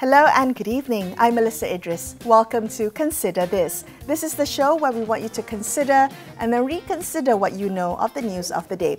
Hello and good evening. I'm Melisa Idris. Welcome to Consider This. This is the show where we want you to consider and then reconsider what you know of the news of the day.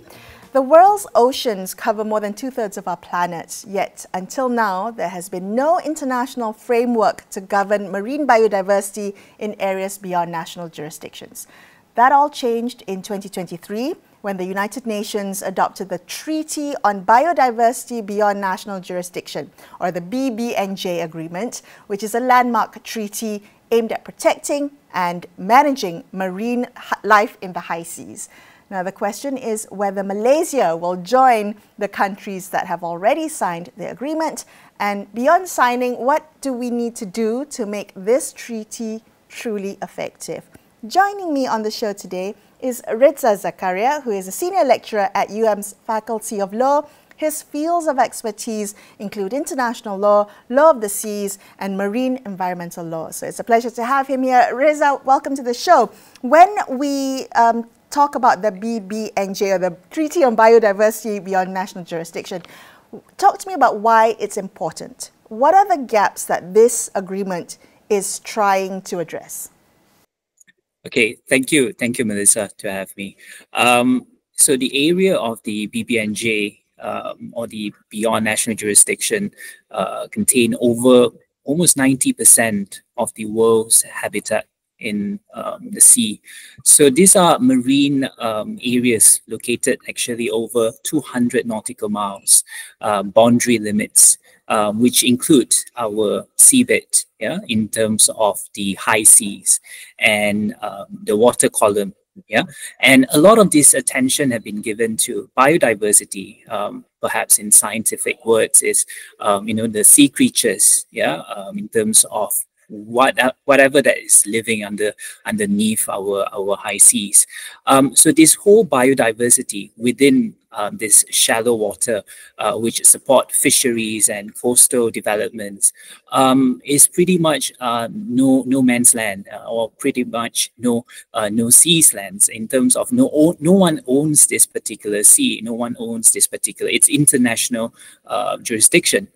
The world's oceans cover more than two-thirds of our planet, yet until now there has been no international framework to govern marine biodiversity in areas beyond national jurisdictions. That all changed in 2023 when the United Nations adopted the Treaty on Biodiversity Beyond National Jurisdiction, or the BBNJ Agreement, which is a landmark treaty aimed at protecting and managing marine life in the high seas. Now, the question is whether Malaysia will join the countries that have already signed the agreement, and beyond signing, what do we need to do to make this treaty truly effective? Joining me on the show today is Redza Zakaria, who is a senior lecturer at UM's Faculty of Law. His fields of expertise include international law, law of the seas, and marine environmental law. So it's a pleasure to have him here. Redza, welcome to the show. When we talk about the BBNJ, or the Treaty on Biodiversity Beyond National Jurisdiction, talk to me about why it's important. What are the gaps that this agreement is trying to address? Okay, thank you, Melisa, to have me. So the area of the BBNJ, or the Beyond National Jurisdiction, contain over almost 90% of the world's habitat in the sea. So these are marine areas located actually over 200 nautical miles, boundary limits, which include our seabed, in terms of the high seas and the water column. And a lot of this attention have been given to biodiversity, perhaps in scientific words is, the sea creatures, in terms of whatever that is living underneath our high seas. So this whole biodiversity within this shallow water, which support fisheries and coastal developments, is pretty much no man's land, or pretty much no sea's lands, in terms of no one owns this particular sea, no one owns this particular, it's international jurisdiction.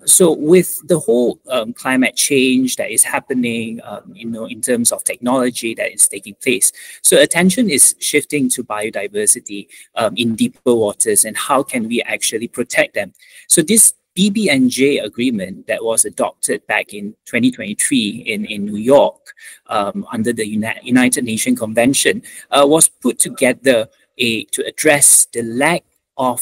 So with the whole climate change that is happening, in terms of technology that is taking place, so attention is shifting to biodiversity in deeper waters, and how can we actually protect them. So this BBNJ agreement that was adopted back in 2023 in New York, under the United Nations Convention, was put together to address the lack of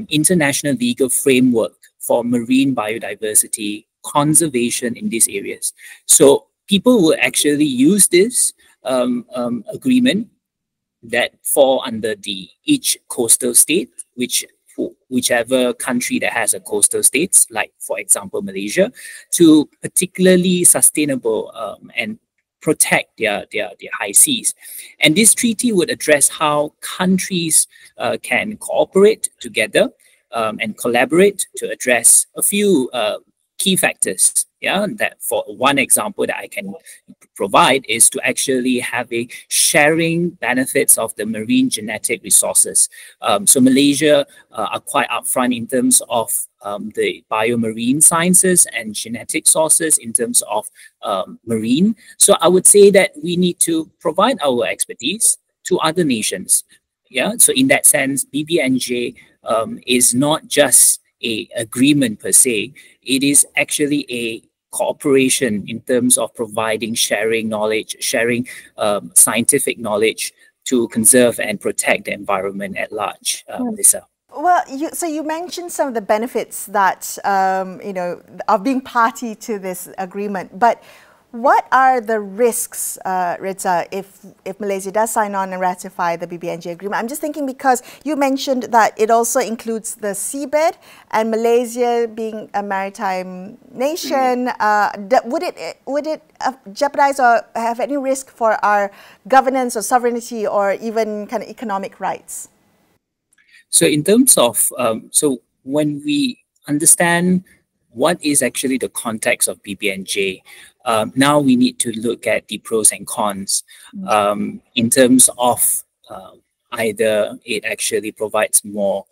international legal framework for marine biodiversity conservation in these areas. So people will actually use this agreement that fall under each coastal state, whichever country that has a coastal states, like for example Malaysia, to particularly sustainable and protect their high seas. And this treaty would address how countries can cooperate together and collaborate to address a few key factors. That, for one example that I can provide, is to actually have a sharing benefits of the marine genetic resources. So Malaysia are quite upfront in terms of the biomarine sciences and genetic sources in terms of marine. So I would say that we need to provide our expertise to other nations. So in that sense, BBNJ is not just an agreement per se, it is actually a cooperation in terms of providing, sharing knowledge, sharing scientific knowledge to conserve and protect the environment at large, Lisa. Well, so you mentioned some of the benefits that, of being party to this agreement, but what are the risks, Redza, if Malaysia does sign on and ratify the BBNJ agreement? I'm just thinking because you mentioned that it also includes the seabed, and Malaysia being a maritime nation, would it jeopardize or have any risk for our governance or sovereignty or even kind of economic rights? So in terms of, so when we understand what is actually the context of BBNJ, now we need to look at the pros and cons in terms of either it actually provides more,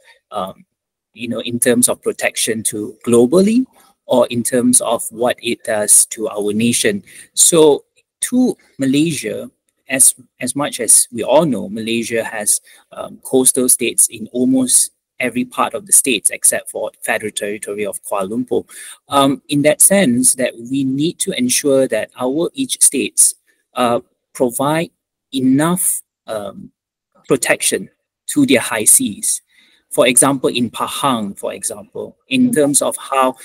in terms of protection to globally, or in terms of what it does to our nation. So to Malaysia, as much as we all know, Malaysia has coastal states in almost every part of the states except for Federal Territory of Kuala Lumpur. In that sense, that we need to ensure that our each states provide enough protection to their high seas. For example, in Pahang, for example, in terms of how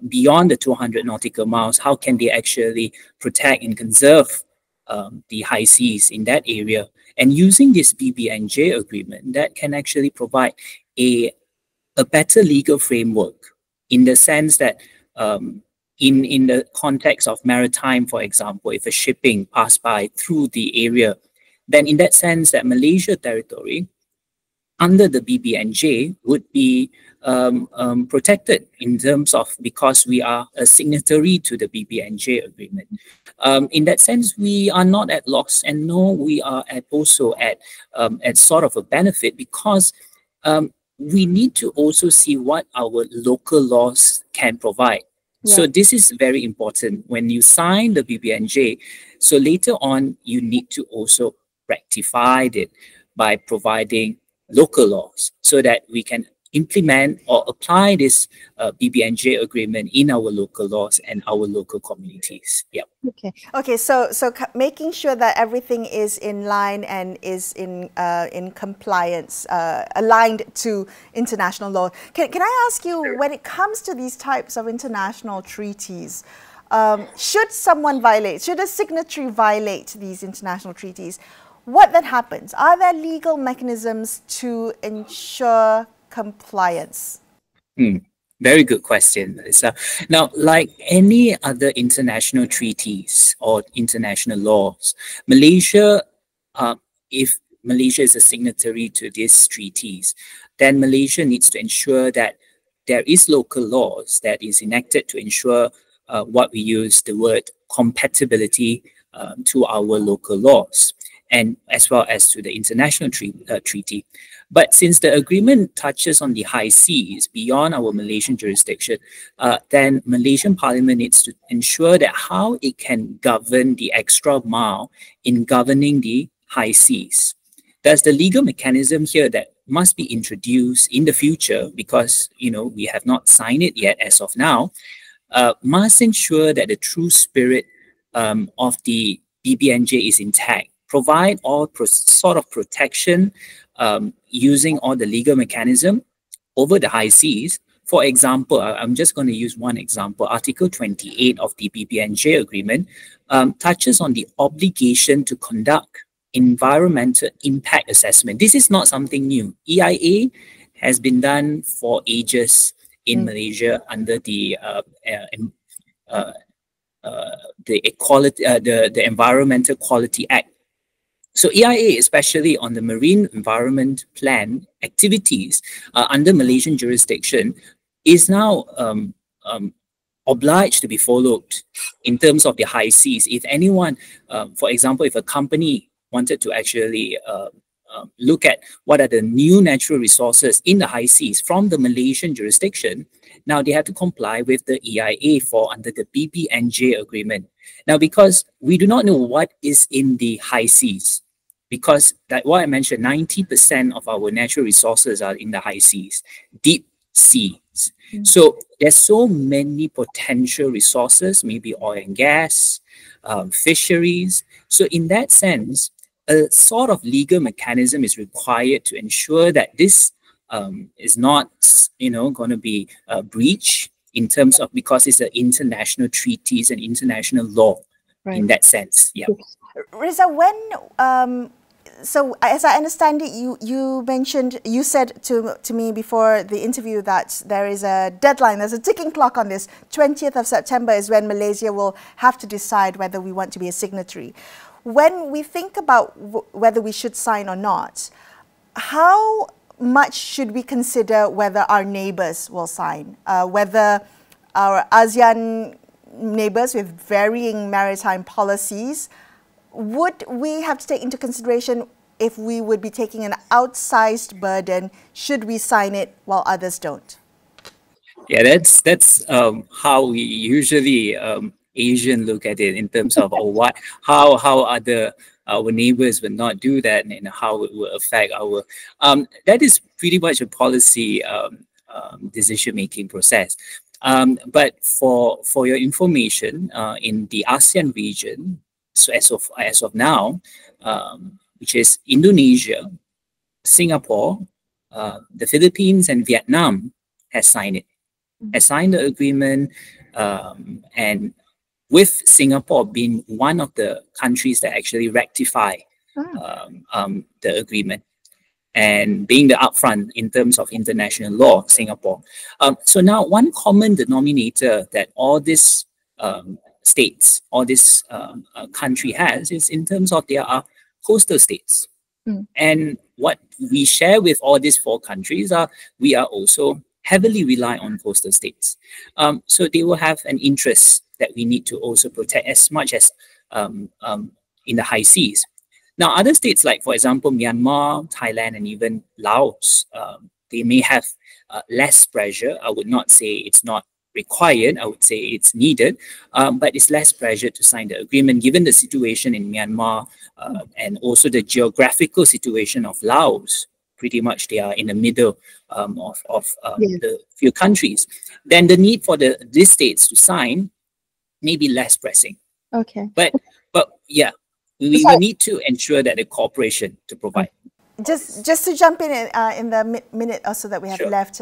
beyond the 200 nautical miles, how can they actually protect and conserve the high seas in that area? And using this BBNJ agreement, that can actually provide a better legal framework in the sense that in the context of maritime, for example, if a shipping pass by through the area, then in that sense that Malaysia territory under the BBNJ would be protected in terms of, because we are a signatory to the BBNJ agreement. In that sense, we are not at loss, and no, we are also at sort of a benefit, because we need to also see what our local laws can provide. Yeah. So this is very important when you sign the BBNJ. So later on, you need to also rectify it by providing local laws so that we can implement or apply this BBNJ agreement in our local laws and our local communities. Yeah. Okay. So making sure that everything is in line and is in compliance, aligned to international law. Can I ask you, when it comes to these types of international treaties, should a signatory violate these international treaties, what then happens? Are there legal mechanisms to ensure compliance? Very good question, Melisa. Now, like any other international treaties or international laws, Malaysia, if Malaysia is a signatory to these treaties, then Malaysia needs to ensure that there is local laws that is enacted to ensure what we use the word compatibility to our local laws, and as well as to the international treaty. But since the agreement touches on the high seas beyond our Malaysian jurisdiction, then Malaysian Parliament needs to ensure that how it can govern the extra mile in governing the high seas. There's the legal mechanism here that must be introduced in the future, because we have not signed it yet as of now, must ensure that the true spirit of the BBNJ is intact, provide all sort of protection using all the legal mechanism over the high seas. For example, I'm just going to use one example. Article 28 of the BBNJ agreement touches on the obligation to conduct environmental impact assessment. This is not something new. EIA has been done for ages in Malaysia under the Environmental Quality Act. So EIA, especially on the marine environment plan activities under Malaysian jurisdiction, is now obliged to be followed in terms of the high seas. If anyone, for example, if a company wanted to actually look at what are the new natural resources in the high seas from the Malaysian jurisdiction, now they have to comply with the EIA under the BBNJ agreement. Now, because we do not know what is in the high seas, because like what I mentioned, 90% of our natural resources are in the high seas, deep seas. So there's so many potential resources, maybe oil and gas, fisheries. So in that sense, a sort of legal mechanism is required to ensure that this is not, going to be breached in terms of, because it's an international treaties and international law. Right. In that sense. Yeah. Redza, so as I understand it, you said to me before the interview that there is a deadline, there's a ticking clock on this. 20th of September is when Malaysia will have to decide whether we want to be a signatory. When we think about whether we should sign or not, how much should we consider whether our neighbours will sign, whether our ASEAN neighbours with varying maritime policies, would we have to take into consideration if we would be taking an outsized burden, should we sign it while others don't? Yeah, that's how we usually Asian look at it in terms of how other our neighbors would not do that and how it will affect our that is pretty much a policy decision making process. But for your information, in the ASEAN region, so as of now, which is Indonesia, Singapore, the Philippines, and Vietnam has signed it. Has signed the agreement, and with Singapore being one of the countries that actually rectify the agreement and being the upfront in terms of international law, Singapore. So now one common denominator that all these states, all this country has is in terms of their coastal states. And what we share with all these four countries are we are also heavily rely on coastal states. So they will have an interest that we need to also protect as much as in the high seas. Now, other states like, for example, Myanmar, Thailand, and even Laos, they may have less pressure. I would not say it's not required. I would say it's needed, but it's less pressure to sign the agreement given the situation in Myanmar and also the geographical situation of Laos. Pretty much they are in the middle of the few countries. Then the need for these states to sign may be less pressing. Okay. But yeah, we need to ensure that the cooperation to provide. Just to jump in the minute or so that we have left.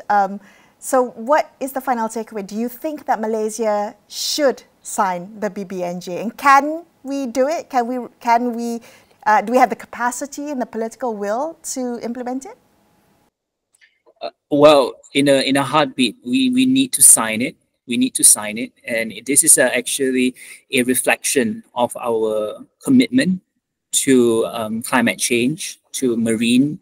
So what is the final takeaway? Do you think that Malaysia should sign the BBNJ? And can we do it? Do we have the capacity and the political will to implement it? Well, in a heartbeat, we need to sign it. We need to sign it. And this is actually a reflection of our commitment to climate change, to marine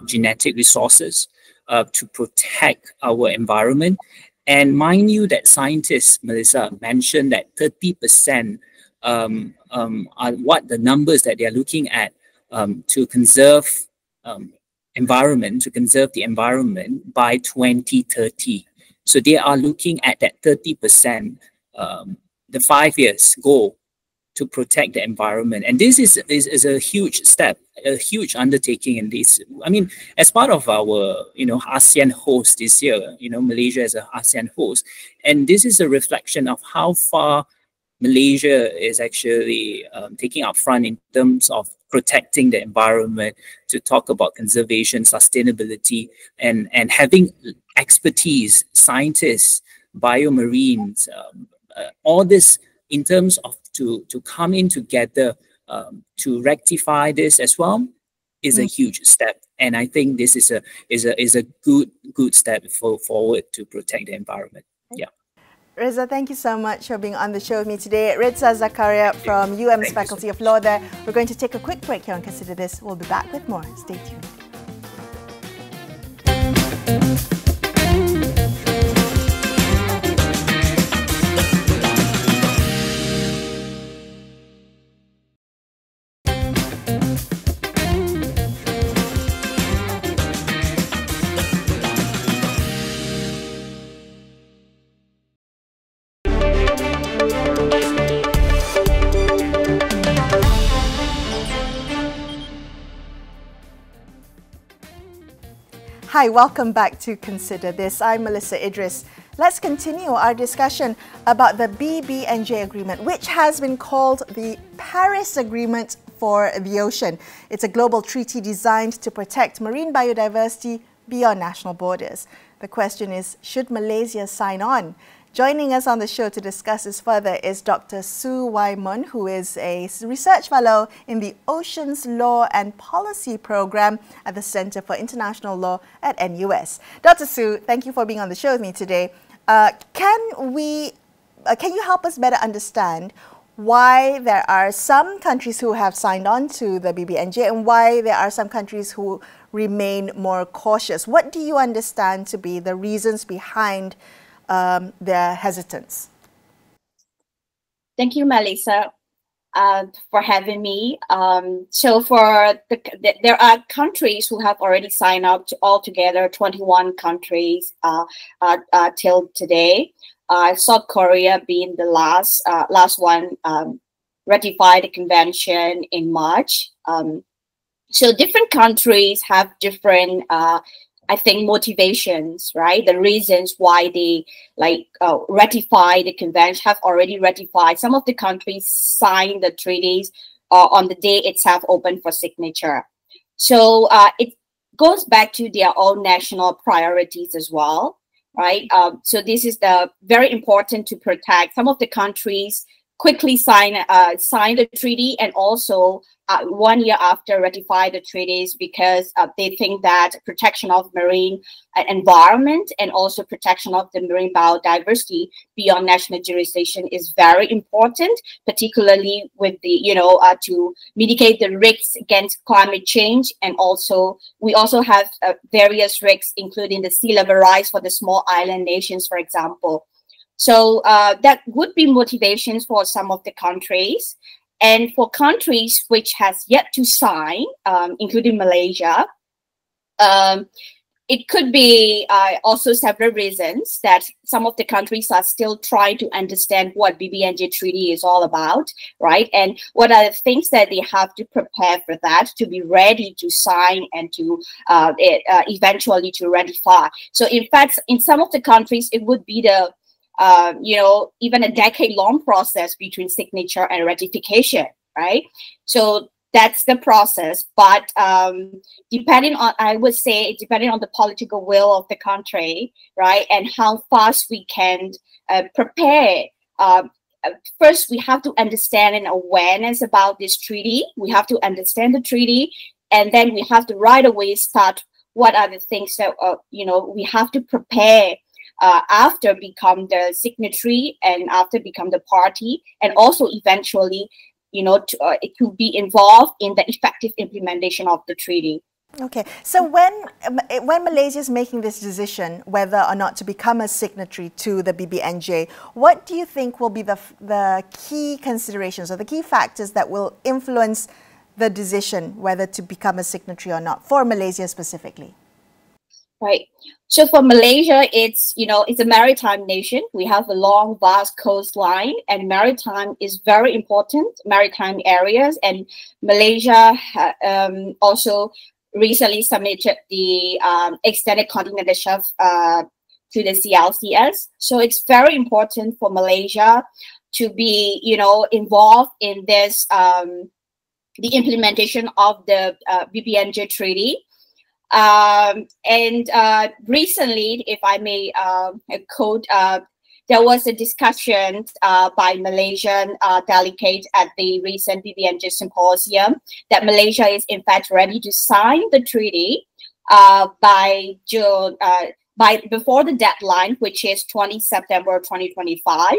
genetic resources, to protect our environment. And mind you that scientists, Melisa, mentioned that 30% are what the numbers that they're looking at to conserve the environment by 2030. So they are looking at that 30%, the 5 years goal to protect the environment. And this is a huge step, a huge undertaking in this. I mean, as part of our, ASEAN host this year, Malaysia as an ASEAN host, and this is a reflection of how far Malaysia is actually taking up front in terms of protecting the environment, to talk about conservation, sustainability, and having expertise, scientists, biomarines, all this in terms of to come in together to rectify this as well is a huge step. And I think this is a good step forward to protect the environment. Yeah. Redza, thank you so much for being on the show with me today. Redza Zakaria from UM's Faculty of Law there. We're going to take a quick break here and Consider This. We'll be back with more. Stay tuned. Hi, welcome back to Consider This. I'm Melisa Idris. Let's continue our discussion about the BBNJ Agreement, which has been called the Paris Agreement for the Ocean. It's a global treaty designed to protect marine biodiversity beyond national borders. The question is, should Malaysia sign on? Joining us on the show to discuss this further is Dr. Su Wai Mon, who is a research fellow in the Oceans Law and Policy Program at the Center for International Law at NUS. Dr. Su, thank you for being on the show with me today. Can you help us better understand why there are some countries who have signed on to the BBNJ and why there are some countries who remain more cautious? What do you understand to be the reasons behind their hesitance? Thank you, Melisa. for having me. So there are countries who have already signed up to altogether 21 countries till today. South Korea being the last one ratified the convention in March. So different countries have different I think motivations, right? The reasons why they ratify the convention, have already ratified. Some of the countries signed the treaties on the day itself open for signature. So it goes back to their own national priorities as well, right? So this is very important to protect. Some of the countries quickly sign the treaty, and also 1 year after ratify the treaties, because they think that protection of marine environment and also protection of the marine biodiversity beyond national jurisdiction is very important, particularly with the to mitigate the risks against climate change. And also we also have various risks, including the sea level rise for the small island nations, for example. So that would be motivations for some of the countries. And for countries which has yet to sign, including Malaysia, it could be also several reasons that some of the countries are still trying to understand what BBNJ treaty is all about, right? And what are the things that they have to prepare for that, to be ready to sign and to eventually to ratify. So in fact, in some of the countries, it would be the even a decade-long process between signature and ratification, right? So that's the process. But depending on, I would say, depending on the political will of the country, right, and how fast we can prepare. First, we have to understand an awareness about this treaty. We have to understand the treaty, and then we have to right away start what are the things that we have to prepare after become the signatory and after become the party, and also eventually, to be involved in the effective implementation of the treaty. Okay, so when Malaysia is making this decision whether or not to become a signatory to the BBNJ, what do you think will be the key considerations or the key factors that will influence the decision whether to become a signatory or not for Malaysia specifically? Right. So for Malaysia, it's a maritime nation. We have a long, vast coastline, and maritime is very important, maritime areas. And Malaysia also recently submitted the extended continental shelf to the CLCS. So it's very important for Malaysia to be, involved in this, the implementation of the BBNJ treaty. Recently, if I may quote, there was a discussion by Malaysian delegates at the recent BBNJ symposium that Malaysia is in fact ready to sign the treaty by June, before the deadline, which is 20 September 2025.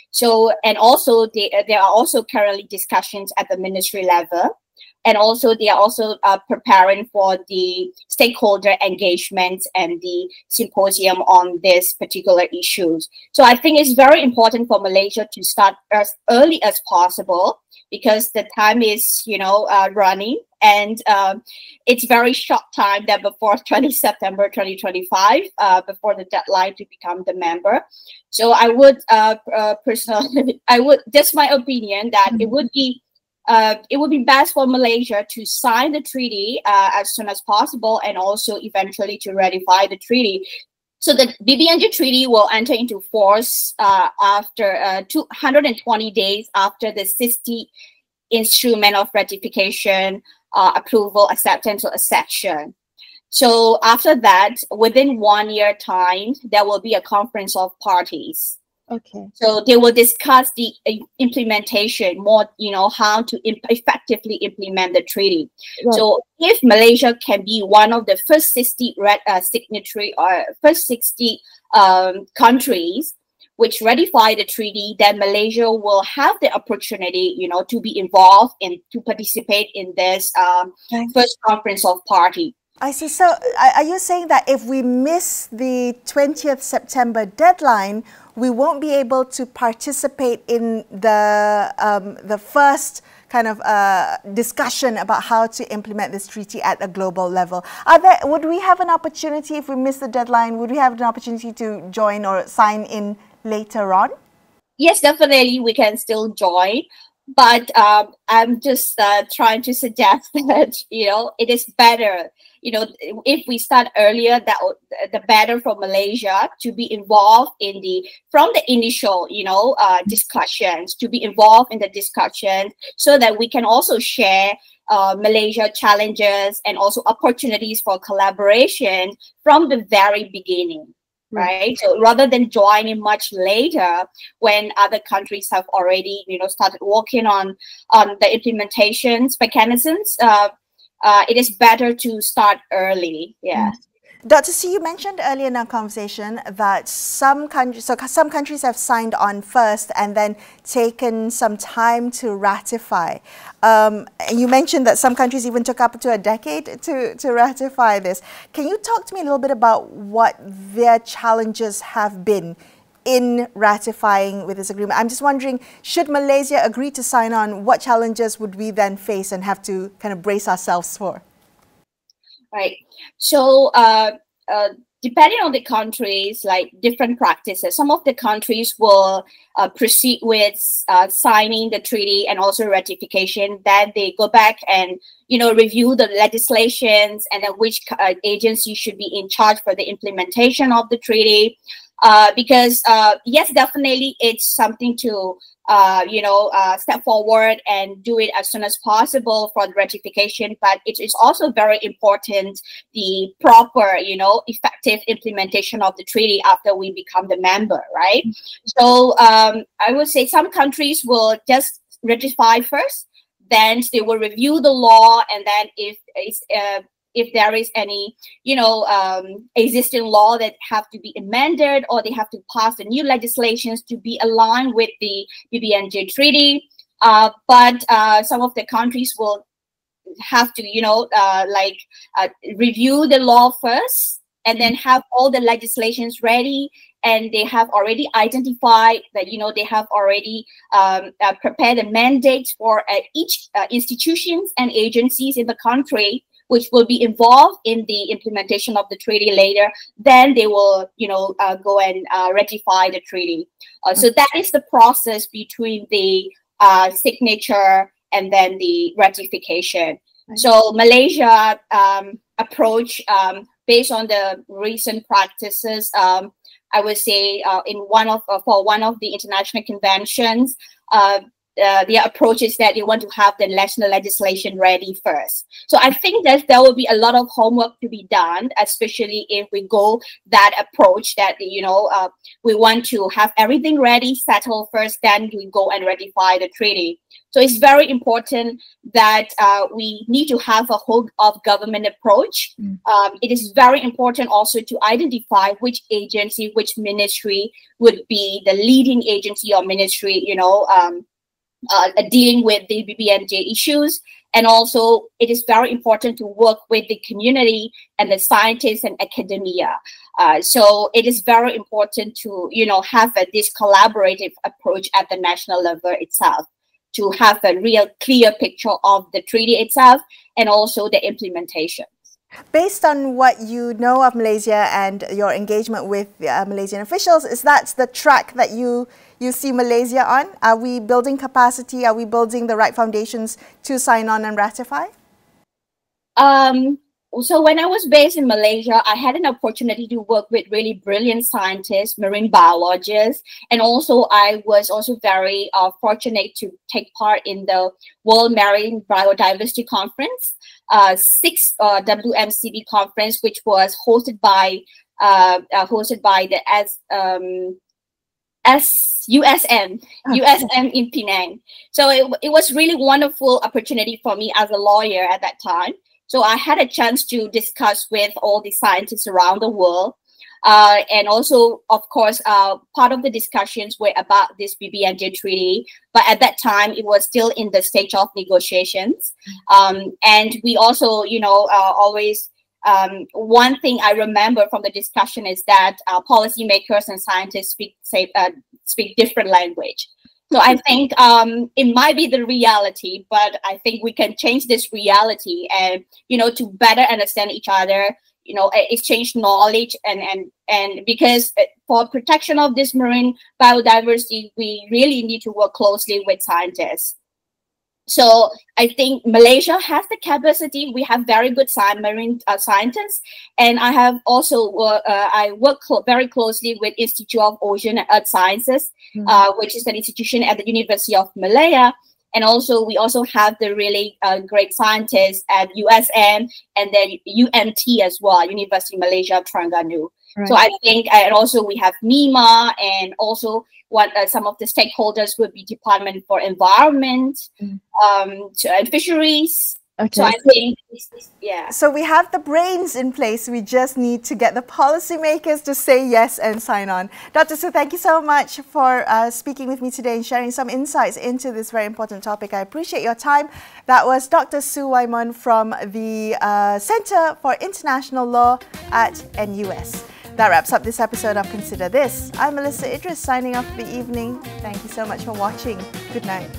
So, and also there are also currently discussions at the ministry level. And also, they are also preparing for the stakeholder engagement and the symposium on these particular issues. So I think it's very important for Malaysia to start as early as possible, because the time is, running, and it's very short time that before 20 September 2025, before the deadline to become the member. So I would personally, just my opinion, that it would be best for Malaysia to sign the treaty as soon as possible, and also eventually to ratify the treaty. So the BBNJ treaty will enter into force after 220 days after the 60 instrument of ratification, approval, acceptance, or accession. So after that, within 1 year time, there will be a conference of parties. Okay. So they will discuss the implementation more, how to effectively implement the treaty. Right. So if Malaysia can be one of the first 60 signatory or first 60 countries which ratify the treaty, then Malaysia will have the opportunity, to be involved and to participate in this first conference of party. I see. So are you saying that if we miss the 20th September deadline, we won't be able to participate in the first kind of discussion about how to implement this treaty at a global level. Would we have an opportunity, if we miss the deadline, would we have an opportunity to join or sign in later on? Yes, definitely we can still join. But I'm just trying to suggest that, it is better, if we start earlier, that the better for Malaysia to be involved in from the initial, discussions, to be involved in the discussion, so that we can also share Malaysia challenges and also opportunities for collaboration from the very beginning. Right. So rather than joining much later, when other countries have already, started working on the implementations mechanisms, it is better to start early. Yeah. Dr. Su, you mentioned earlier in our conversation that some countries have signed on first and then taken some time to ratify. And you mentioned that some countries even took up to a decade to ratify this. Can you talk to me a little bit about what their challenges have been in ratifying with this agreement? I'm just wondering, should Malaysia agree to sign on, what challenges would we then face and have to kind of brace ourselves for? Right. So depending on the countries, like different practices, some of the countries will proceed with signing the treaty and also ratification. Then they go back and, review the legislations and then which agency should be in charge for the implementation of the treaty. Because yes, definitely it's something to step forward and do it as soon as possible for the ratification. But it is also very important the proper, effective implementation of the treaty after we become the member, right? So I would say some countries will just ratify first, then they will review the law, and then if there is any, existing law that have to be amended, or they have to pass the new legislations to be aligned with the BBNJ treaty. But some of the countries will have to, review the law first, and then have all the legislations ready. And they have already identified that, they have already prepared the mandates for each institutions and agencies in the country, which will be involved in the implementation of the treaty later. Then they will, go and ratify the treaty. So that is the process between the signature and then the ratification. So Malaysia approach, based on the recent practices, I would say for one of the international conventions, their approach is that they want to have the national legislation ready first. So I think that there will be a lot of homework to be done, especially if we go that approach that, we want to have everything ready, settle first, then we go and ratify the treaty. So it's very important that we need to have a whole of government approach. It is very important also to identify which agency, which ministry would be the leading agency or ministry, dealing with the BBNJ issues. And also, it is very important to work with the community and the scientists and academia. So it is very important to, have this collaborative approach at the national level itself, to have a real clear picture of the treaty itself and also the implementation. Based on what you know of Malaysia and your engagement with Malaysian officials, is that the track that you see Malaysia on? Are we building capacity? Are we building the right foundations to sign on and ratify? So when I was based in Malaysia, I had an opportunity to work with really brilliant scientists, marine biologists, and also I was also very fortunate to take part in the World Marine Biodiversity Conference, 6th WMCB conference, which was hosted by the USM in Penang. So it was really wonderful opportunity for me as a lawyer at that time. So I had a chance to discuss with all the scientists around the world. And also, of course, part of the discussions were about this BBNJ treaty. But at that time, it was still in the stage of negotiations. And we also, always, one thing I remember from the discussion is that policymakers and scientists speak different language. So I think it might be the reality, but I think we can change this reality and, to better understand each other, exchange knowledge and because for protection of this marine biodiversity, we really need to work closely with scientists. So I think Malaysia has the capacity. We have very good marine scientists, and I have also I work very closely with Institute of Ocean and Earth Sciences, which is an institution at the University of Malaya. And also we also have the really great scientists at USM and then UMT as well, University of Malaysia Terengganu. Right. So I think, and also we have NEMA, and also some of the stakeholders would be Department for Environment, and Fisheries. Okay. So I think, yeah. So we have the brains in place. We just need to get the policymakers to say yes and sign on. Dr. Su, thank you so much for speaking with me today and sharing some insights into this very important topic. I appreciate your time. That was Dr. Su Wai Mon from the Center for International Law at NUS. That wraps up this episode of Consider This. I'm Melisa Idris signing off for the evening. Thank you so much for watching. Good night.